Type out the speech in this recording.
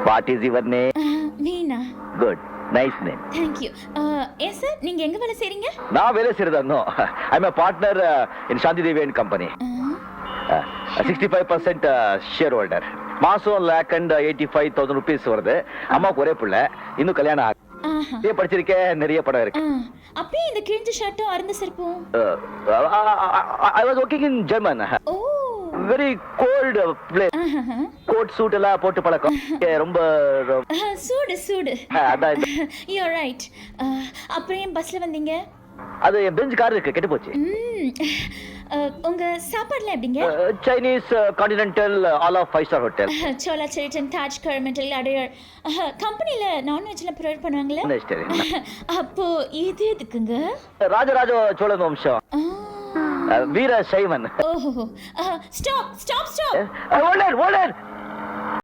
What is your name? Meena. Good, nice name. Thank you. ஏன் sir நீங்க எங்க வேலை செய்றீங்க? நான் வேலை செய்யறதோ I am a partner in Shanti Devi and company. 65% shareholder. மாசம் $185,000 rupees வருது. அம்மாவுக்கு ஒரே பிள்ளை, இன்னும் கல்யாணம் ஆகல. படிச்சிருக்கேன், நிறைய படம் இருக்கு. அப்பே இந்த கிழிஞ்ச ஷர்ட்டும் அருந்த செருப்பும். I was working in German. Oh, very cold place. Coat suit எல்லாம் போட்டு பழக்கம். ரொம்ப சூடு சூடு. அதான் யூ ஆர் ரைட். அப்புறம் ஏன் பஸ்ல வந்தீங்க? அது என் பெஞ்ச் கார் இருக்கு, கெட்டு போச்சு. உங்க சாப்பாடுலாம் எப்படிங்க? Chinese, continental, all of 5-star hotel. Chola Sheraton, Taj Coromandel, Adyar. கம்பெனில நான்வெஜ்லாம் ப்ரொவைட் பண்ணுவாங்களா? அப்போ இது எதுக்குங்க? ராஜராஜ சோழன் வம்சம். வீர சைவன். ஓஹோ. Stop stop stop. ஓல்டர்